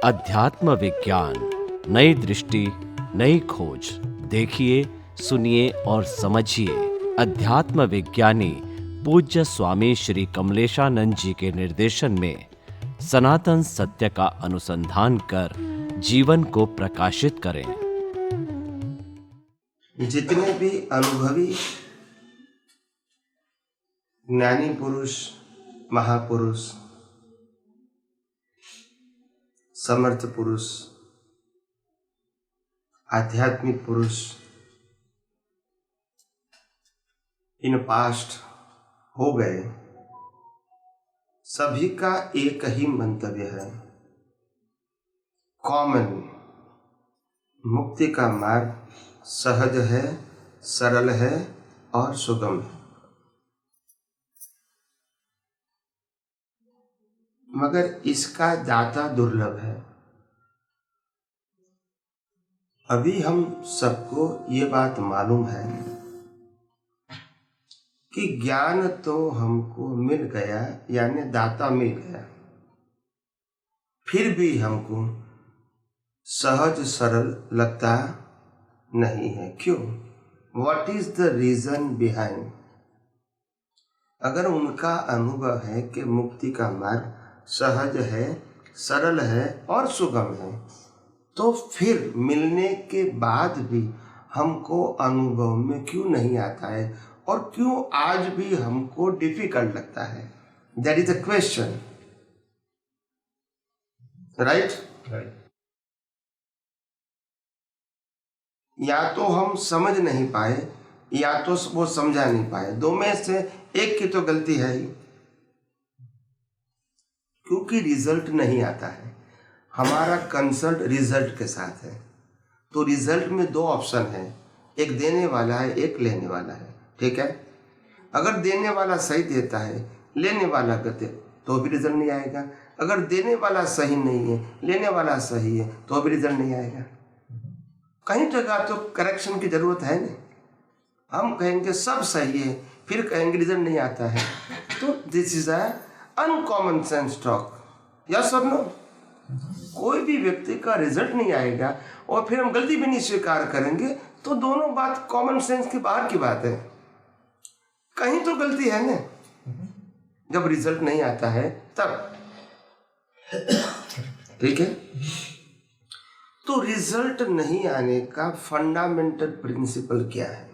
अध्यात्म विज्ञान, नई दृष्टि, नई खोज। देखिए, सुनिए और समझिए। अध्यात्म विज्ञानी पूज्य स्वामी श्री कमलेशानंद जी के निर्देशन में सनातन सत्य का अनुसंधान कर जीवन को प्रकाशित करें। जितने भी अनुभवी ज्ञानी पुरुष, महापुरुष, समर्थ पुरुष, आध्यात्मिक पुरुष इन पास्ट हो गए, सभी का एक ही मंतव्य है, कॉमन। मुक्ति का मार्ग सहज है, सरल है और सुगम है। मगर इसका दाता दुर्लभ है। अभी हम सबको ये बात मालूम है कि ज्ञान तो हमको मिल गया, यानी दाता मिल गया, फिर भी हमको सहज सरल लगता नहीं है। क्यों? What is the reason behind? अगर उनका अनुभव है कि मुक्ति का मार्ग सहज है, सरल है और सुगम है, तो फिर मिलने के बाद भी हमको अनुभव में क्यों नहीं आता है और क्यों आज भी हमको डिफिकल्ट लगता है? That is a question, right? या तो हम समझ नहीं पाए या तो वो समझा नहीं पाए, दो में से एक की तो गलती है ही, क्योंकि रिजल्ट नहीं आता है। हमारा कंसल्ट रिजल्ट के साथ है, तो रिजल्ट में दो ऑप्शन है, एक देने वाला है, एक लेने वाला है। ठीक है? अगर देने वाला सही देता है, लेने वाला गलत, तो भी रिजल्ट नहीं आएगा। अगर देने वाला सही नहीं है, लेने वाला सही है, तो भी रिजल्ट नहीं आएगा। कहीं जगह तो करेक्शन की जरूरत है नहीं। हम कहेंगे सब सही है, फिर कहेंगे रिजल्ट नहीं आता है, तो this is a uncommon sense talk. Yes और नो? कोई भी व्यक्ति का रिजल्ट नहीं आएगा और फिर हम गलती भी नहीं स्वीकार करेंगे, तो दोनों बात कॉमन सेंस के बाहर की बात है। कहीं तो गलती है ना। जब रिजल्ट नहीं आता है तब, ठीक है? तो रिजल्ट नहीं आने का फंडामेंटल प्रिंसिपल क्या है?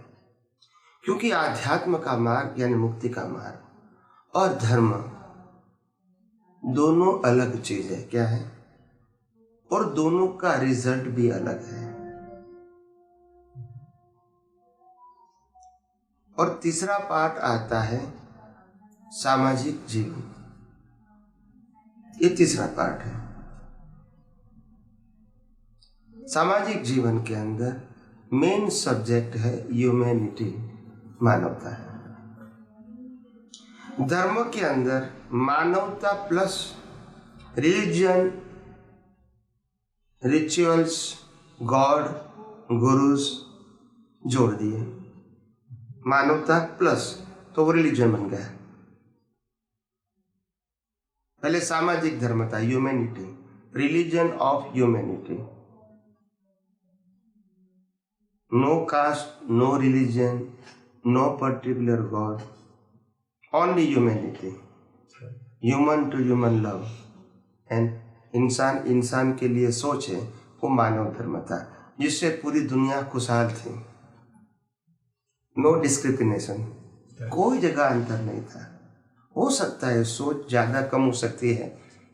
क्योंकि आध्यात्म का मार्ग यानी मुक्ति का मार्ग और धर्म दोनों अलग चीज है। क्या है? और दोनों का रिजल्ट भी अलग है। और तीसरा पार्ट आता है सामाजिक जीवन। ये तीसरा पार्ट है। सामाजिक जीवन के अंदर मेन सब्जेक्ट है ह्यूमैनिटी, मानवता है। धर्म के अंदर मानवता plus religion, rituals, God, gurus जोड़ दिए। मानवता प्लस तो वो रिलीजन बन गया। पहले सामाजिक धर्म था, humanity, religion of humanity. No caste, no religion, no particular god, only humanity, human to human love. And इंसान इंसान के लिए सोचे, वो मानव धर्म था, जिससे पूरी दुनिया खुशहाल थी। नो डिस्क्रिमिनेशन, कोई जगह अंतर नहीं था। हो सकता है सोच ज़्यादा कम हो सकती है,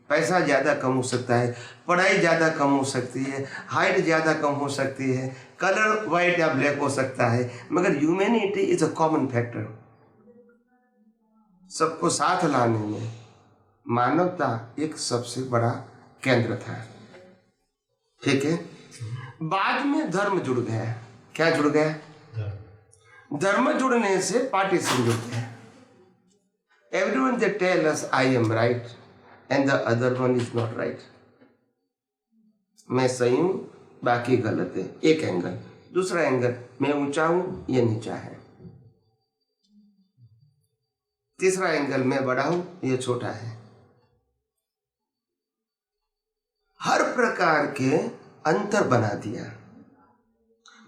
पैसा ज़्यादा कम हो सकता है, पढ़ाई ज़्यादा कम हो सकती है, हाइट ज़्यादा कम हो सकती है, कलर वाइट या ब्लैक हो सकता है, मगर humanity is a common factor. सबको साथ लाने में मानवता एक सबसे बड़ा केंद्र था। ठीक है? बाद में धर्म जुड़ गया। क्या जुड़ गया? धर्म जुड़ने से पार्टीशन जुड़ गया। Everyone they tell us I am right and the other one is not right. मैं सही हूं, बाकी गलत है, एक एंगल। दूसरा एंगल, मैं ऊंचा हूं, ये नीचा है। तीसरा एंगल, मैं बड़ा हूं, ये छोटा है। हर प्रकार के अंतर बना दिया।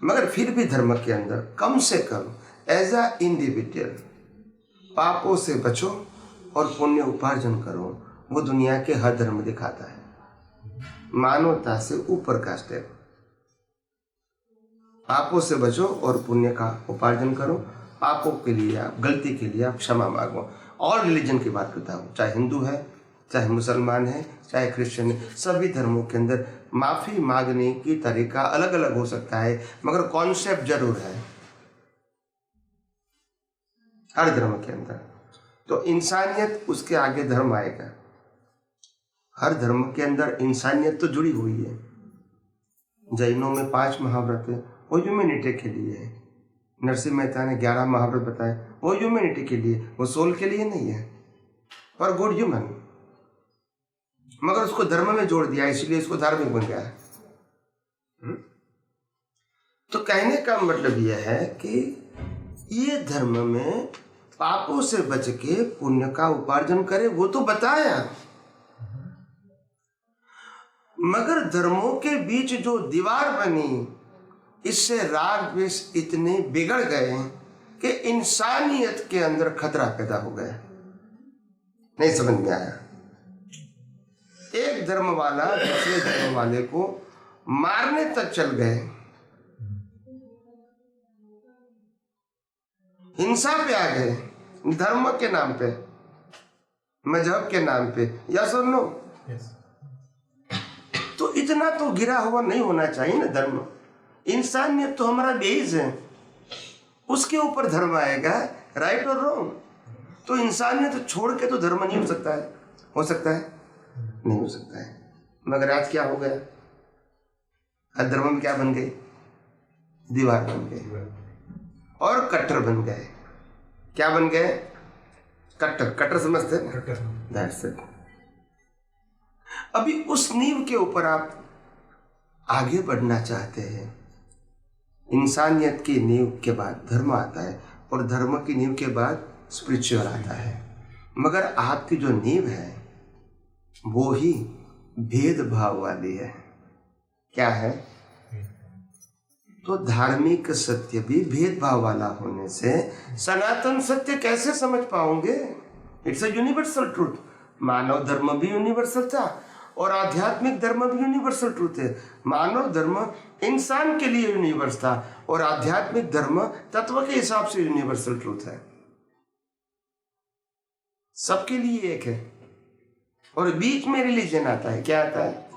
मगर फिर भी धर्म के अंदर कम से कम एज अ इंडिविजुअल पापों से बचो और पुण्य उपार्जन करो, वो दुनिया के हर धर्म दिखाता है। मानवता से ऊपर का स्टेप, पापों से बचो और पुण्य का उपार्जन करो। पापों के लिए आप, गलती के लिए आप क्षमा मांगो। और रिलीजन की बात करता हूँ, चाहे हिंदू है, चाहे मुसलमान है, चाहे क्रिश्चियन है, सभी धर्मों के अंदर माफी मांगने की तरीका अलग अलग हो सकता है, मगर कॉन्सेप्ट जरूर है हर धर्म के अंदर। तो इंसानियत, उसके आगे धर्म आएगा। हर धर्म के अंदर इंसानियत तो जुड़ी हुई है। जैनों में 5 महाव्रत है, वो ह्यूमैनिटी के लिए है। नरसिंह मेहता ने 11 महाव्रत बताए, वो ह्यूमैनिटी के लिए, वो सोल के लिए नहीं है, फॉर गुड ह्यूमन। मगर उसको धर्म में जोड़ दिया, इसलिए इसको धार्मिक बन गया है। तो कहने का मतलब यह है कि ये धर्म में पापों से बच के पुण्य का उपार्जन करे, वो तो बताया। मगर धर्मों के बीच जो दीवार बनी, इससे राग द्वेष इतने बिगड़ गए कि इंसानियत के अंदर खतरा पैदा हो गया। नहीं समझ में आया। एक धर्म वाला दूसरे धर्म वाले को मारने तक चल गए, हिंसा पे आ गए, धर्म के नाम पे, मजहब के नाम पे। या सुन लो, तो इतना तो गिरा हुआ नहीं होना चाहिए ना धर्म। इंसानियत तो हमारा बेस है, उसके ऊपर धर्म आएगा, राइट और रॉन्ग। तो इंसानियत छोड़ के तो धर्म नहीं हो सकता है। हो सकता है? नहीं हो सकता है। मगर आज क्या हो गया? हर धर्म में क्या बन गई? दीवार बन गई और कट्टर बन गए। क्या बन गए? कट्टर। कट्टर समझते हैं? That's it। अभी उस नींव के ऊपर आप आगे बढ़ना चाहते हैं। इंसानियत की नींव के बाद धर्म आता है, और धर्म की नींव के बाद स्पिरिचुअल आता है। मगर आपकी जो नींव है वो ही भेदभाव वाली है। क्या है? तो धार्मिक सत्य भी भेदभाव वाला होने से सनातन सत्य कैसे समझ पाओगे? It's a universal truth. मानव धर्म भी यूनिवर्सल था और आध्यात्मिक धर्म भी यूनिवर्सल ट्रूथ है। मानव धर्म इंसान के लिए यूनिवर्स था और आध्यात्मिक धर्म तत्व के हिसाब से यूनिवर्सल ट्रूथ है। सबके लिए एक है, और बीच में रिलीजन आता है। क्या आता है?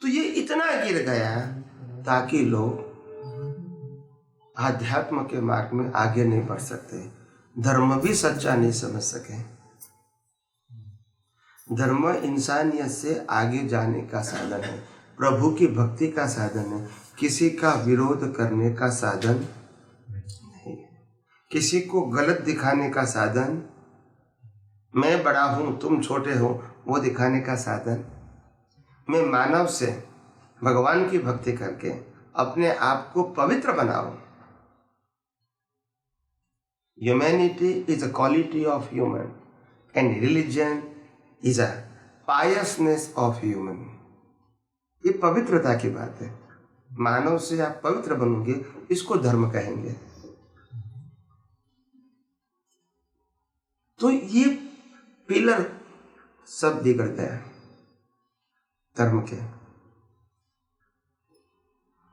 तो ये इतना गिर गया ताकि लोग आध्यात्म के मार्ग में आगे नहीं बढ़ सकते, धर्म भी सच्चा नहीं समझ सके। धर्म इंसानियत से आगे जाने का साधन है, प्रभु की भक्ति का साधन है, किसी का विरोध करने का साधन नहीं, किसी को गलत दिखाने का साधन, मैं बड़ा हूं तुम छोटे हो वो दिखाने का साधन। मैं मानव से भगवान की भक्ति करके अपने आप को पवित्र बनाओ। Humanity is a quality of human and religion is a piousness of human. ये पवित्रता की बात है। मानव से आप पवित्र बनोगे, इसको धर्म कहेंगे। तो ये पिलर सब बिगड़ गया धर्म के,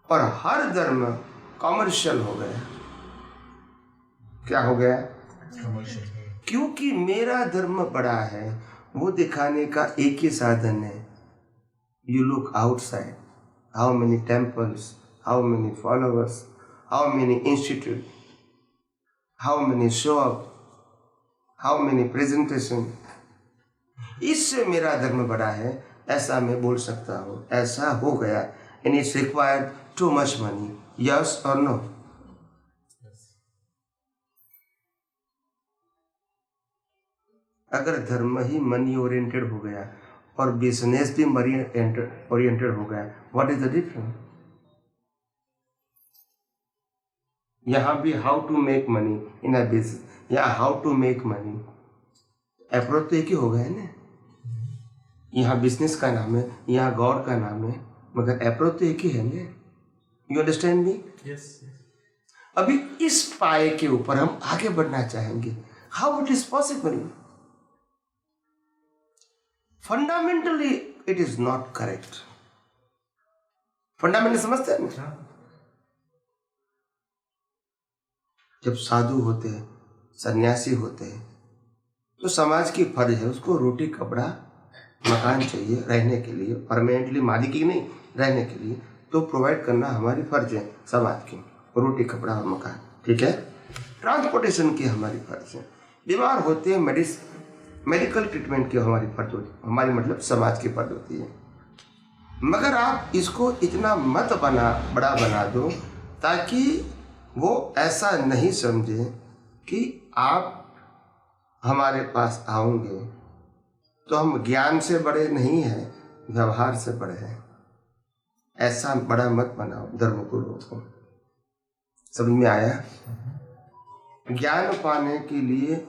और हर धर्म कमर्शियल हो गया। क्या हो गया? क्योंकि मेरा धर्म बड़ा है, वो दिखाने का एक ही साधन है। You look outside, how many temples, how many followers, how many institute, how many show up, how many presentation, इससे मेरा धर्म बड़ा है, ऐसा मैं बोल सकता हूँ। ऐसा हो गया, and it's required too much money. Yes और नो? अगर धर्म ही मनी ओरिएंटेड हो गया और बिजनेस भी मनी ओरिएंटेड हो गया, व्हाट इज द डिफरेंस? यहाँ भी how to make money in a business, या how to make money, approach तो एक ही हो गया ना। यहाँ बिजनेस का नाम है, यहाँ गॉड का नाम है, मगर अप्रोच तो एक ही है ना। You understand me? यस। अभी इस पाए के ऊपर हम आगे बढ़ना चाहेंगे। How it is possible? Fundamentally it is not correct. Fundamental समझते हैं ना? जब साधु होते हैं, सन्यासी होते हैं, तो समाज की फर्ज है उसको रोटी कपड़ा मकान चाहिए रहने के लिए, परमानेंटली मालिकी नहीं, रहने के लिए तो प्रोवाइड करना हमारी फर्ज है समाज की, रोटी कपड़ा और मकान, ठीक है। ट्रांसपोर्टेशन की हमारी फर्ज है। बीमार होते हैं मेडिकल ट्रीटमेंट की हमारी फर्ज होती है, हमारी मतलब समाज की फर्ज होती है। मगर आप इसको इतना मत बड़ा बना दो ताकि वो ऐसा नहीं समझे कि आप हमारे पास आओगे तो हम ज्ञान से बड़े नहीं हैं, व्यवहार से बड़े हैं। ऐसा बड़ा मत बनाओ धर्मगुरुओं को। समझ में आया? ज्ञान पाने के लिए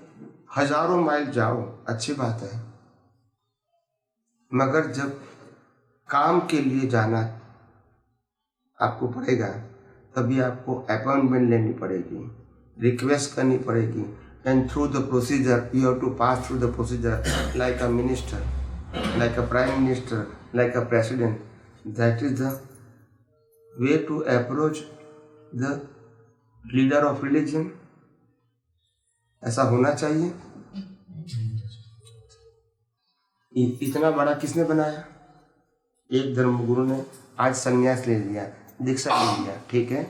हजारों माइल जाओ, अच्छी बात है, मगर जब काम के लिए जाना आपको पड़ेगा तभी आपको अपॉइंटमेंट लेनी पड़ेगी, रिक्वेस्ट करनी पड़ेगी, and through the procedure you have to pass through the procedure like a minister, like a prime minister, like a president. That is the way to approach the leader of religion. ऐसा होना चाहिए। इतना बड़ा किसने बनाया? एक धर्मगुरु ने आज संन्यास ले लिया, दीक्षा ले लिया, ठीक है,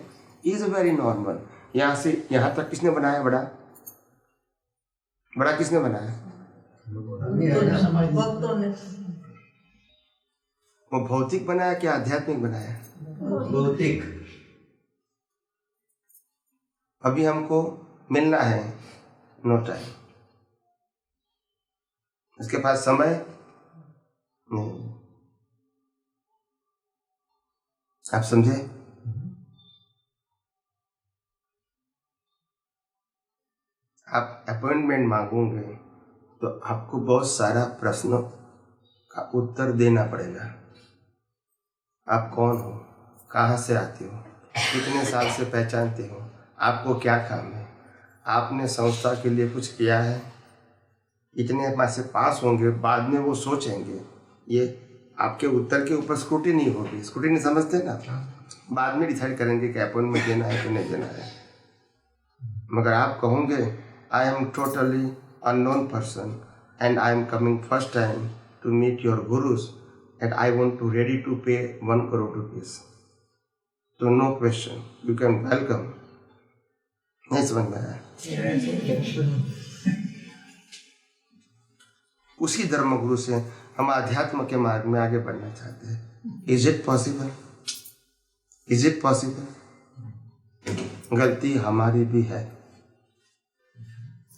इज वेरी नॉर्मल। यहाँ से यहाँ तक किसने बनाया? बड़ा किसने बनाया? वो भौतिक बनाया क्या आध्यात्मिक बनाया? भौतिक। अभी हमको मिलना है, नो टाइम, इसके पास समय नहीं। आप समझे? आप अपॉइंटमेंट मांगोगे तो आपको बहुत सारा प्रश्नों का उत्तर देना पड़ेगा। आप कौन हो, कहाँ से आते हो, कितने साल से पहचानते हो, आपको क्या काम है, आपने संस्था के लिए कुछ किया है। इतने में से पास होंगे, बाद में वो सोचेंगे, ये आपके उत्तर के ऊपर स्क्रूटिनी होगी। स्क्रूटिनी समझते ना? बाद में डिसाइड करेंगे कि अपॉइंटमेंट देना है कि नहीं देना है। मगर आप कहोगे I am totally unknown person and I am coming first time to meet your gurus and I want to ready to pay 1 crore rupees, तो no question, you can welcome. नहीं समझ में आया? उसी धर्मगुरु से हम आध्यात्म के मार्ग में आगे बढ़ना चाहते हैं। Is it possible? Is it possible? गलती हमारी भी है।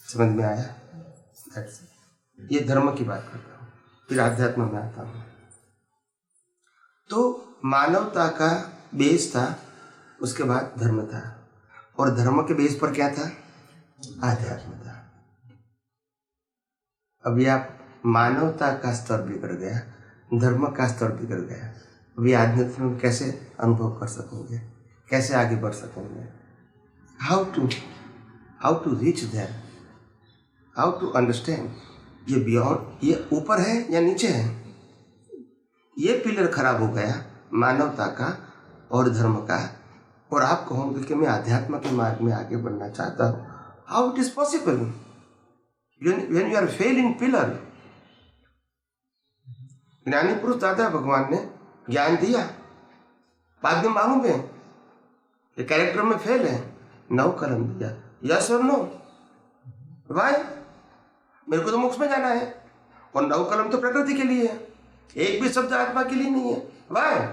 समझ में आया? ये धर्म की बात करता हूँ, फिर आध्यात्म में आता हूँ। तो मानवता का बेस था, उसके बाद धर्म था, और धर्म के बेस पर क्या था? आध्यात्म था। अभी आप मानवता का स्तर बिगड़ गया, धर्म का स्तर बिगड़ गया, अभी आध्यात्म में कैसे अनुभव कर सकोगे, कैसे आगे बढ़ सकोगे? How to reach there, how to understand ये बियॉन्ड, ये ऊपर है या नीचे है? ये पिलर खराब हो गया मानवता का और धर्म का, और आप कहोगे कि मैं आध्यात्म के मार्ग में आगे बढ़ना चाहता हूँ। How it is possible when you are fail in pillar? ज्ञानी पुरुष दादा भगवान ने ज्ञान दिया, बाद में मालूम है ये कैरेक्टर में फेल है, 9 कलम दिया, यस और नो। वाई? मेरे को तो मोक्ष में जाना है, और 9 कलम तो प्रकृति के लिए है, एक भी शब्द आत्मा के लिए नहीं है। Why?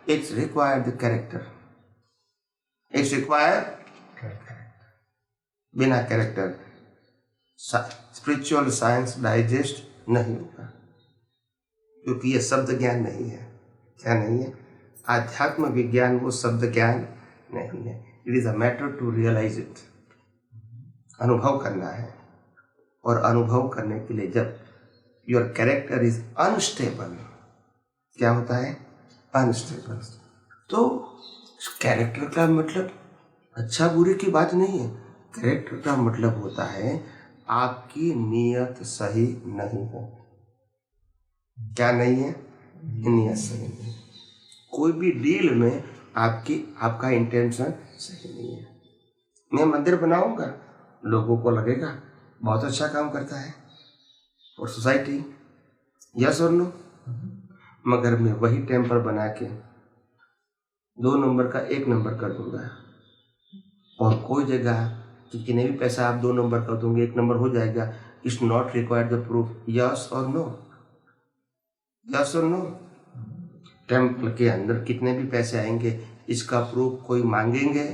It's required the character, it's required. बिना कैरेक्टर स्पिरिचुअल साइंस डाइजेस्ट नहीं होगा, क्योंकि ये शब्द ज्ञान नहीं है। क्या नहीं है? आध्यात्म विज्ञान वो शब्द ज्ञान नहीं है। It is a matter to realise it. अनुभव करना है, और अनुभव करने के लिए जब योर कैरेक्टर इज अनस्टेबल। क्या होता है? अनस्टेबल। तो कैरेक्टर का मतलब अच्छा बुरे की बात नहीं है। कैरेक्टर का मतलब होता है आपकी नीयत सही नहीं है। क्या नहीं है? नीयत सही नहीं है। कोई भी डील में आपका इंटेंशन सही नहीं है। मैं मंदिर बनाऊंगा, लोगों को लगेगा बहुत अच्छा काम करता है और सोसाइटी, यस और नो। मगर मैं वही टेम्पल बना के 2 नंबर का 1 नंबर कर दूंगा, और कोई जगह कितने भी पैसा आप 2 नंबर कर दोगे 1 नंबर हो जाएगा। It's not required the proof, yes और नो, यस और नो। टेम्पल के अंदर कितने भी पैसे आएंगे, इसका प्रूफ कोई मांगेंगे?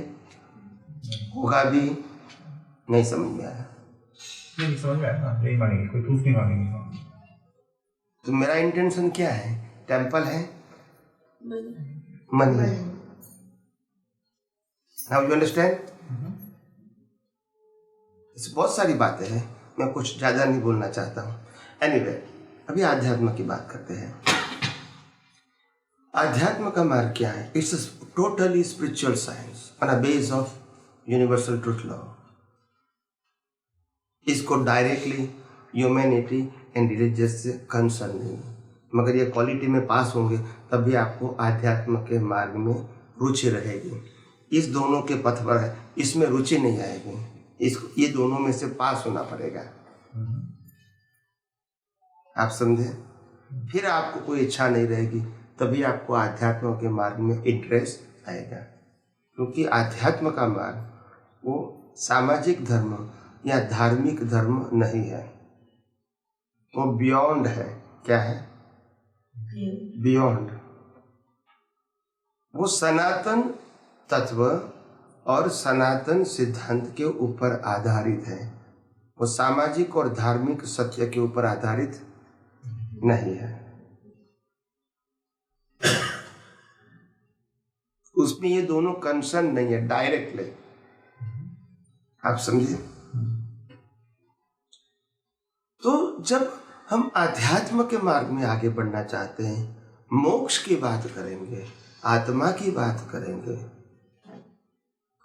होगा भी नहीं। समझ में आया? नहीं समझ में आया, नहीं मांगेंगे, कोई प्रूफ नहीं मांगेंगे। तो मेरा इंटेंशन क्या है? टेम्पल है, मनी है। Now you understand? बहुत सारी बातें हैं, मैं कुछ ज़्यादा नहीं बोलना चाहता हूँ। एनीवे, अभी आध्यात्म की बात करते हैं। आध्यात्म का मार्ग क्या है? It's totally spiritual science on a base of universal truth law. इसको डायरेक्टली ह्यूमैनिटी एंड रिलीजियस से कंसर्न नहीं है, मगर ये क्वालिटी में पास होंगे तभी आपको आध्यात्म के मार्ग में रुचि रहेगी। इस दोनों के पथ पर है, इसमें रुचि नहीं आएगी, ये दोनों में से पास होना पड़ेगा। आप समझे? फिर आपको कोई इच्छा नहीं रहेगी, तभी आपको आध्यात्म के मार्ग में इंटरेस्ट आएगा। क्योंकि आध्यात्म का मार्ग वो सामाजिक धर्म या धार्मिक धर्म नहीं है, वो बियॉन्ड है। क्या है? बियॉन्ड। वो सनातन तत्व और सनातन सिद्धांत के ऊपर आधारित है। वो सामाजिक और धार्मिक सत्य के ऊपर आधारित नहीं है। उसमें ये दोनों कंसर्न नहीं है डायरेक्टली। आप समझे? तो जब हम आध्यात्म के मार्ग में आगे बढ़ना चाहते हैं, मोक्ष की बात करेंगे, आत्मा की बात करेंगे,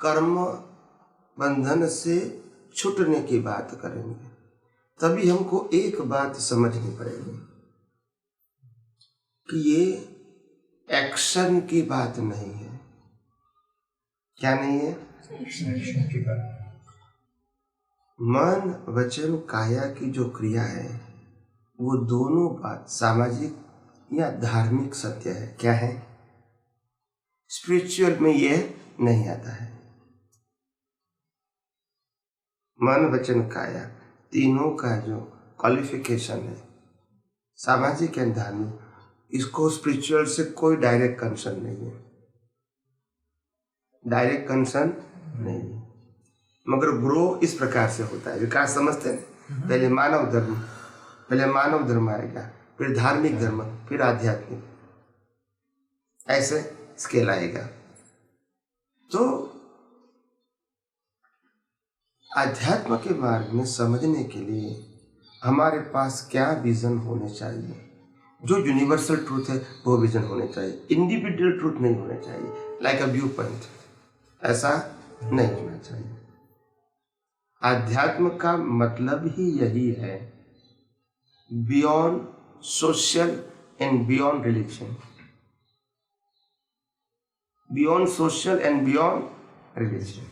कर्म बंधन से छूटने की बात करेंगे, तभी हमको एक बात समझनी पड़ेगी कि ये एक्शन की बात नहीं है। क्या नहीं है? एक्शन की बात। मन वचन काया की जो क्रिया है, वो दोनों बात सामाजिक या धार्मिक सत्य है। क्या है? स्पिरिचुअल में ये नहीं आता है। मन वचन काया तीनों का जो क्वालिफिकेशन है, सामाजिक एंड धार्मिक, इसको स्पिरिचुअल से कोई डायरेक्ट कंसर्न नहीं है, डायरेक्ट कंसर्न नहीं है। मगर ग्रो इस प्रकार से होता है, विकास समझते हैं। पहले मानव धर्म आएगा, फिर धार्मिक धर्म, फिर आध्यात्मिक, ऐसे स्केल आएगा। तो आध्यात्म के मार्ग में समझने के लिए हमारे पास क्या विजन होने चाहिए? जो यूनिवर्सल ट्रूथ है वो विजन होने चाहिए, इंडिविजुअल ट्रूथ नहीं होने चाहिए, लाइक अ व्यू पॉइंट, ऐसा नहीं होना चाहिए। आध्यात्म का मतलब ही यही है, beyond social and beyond religion, beyond social and beyond religion.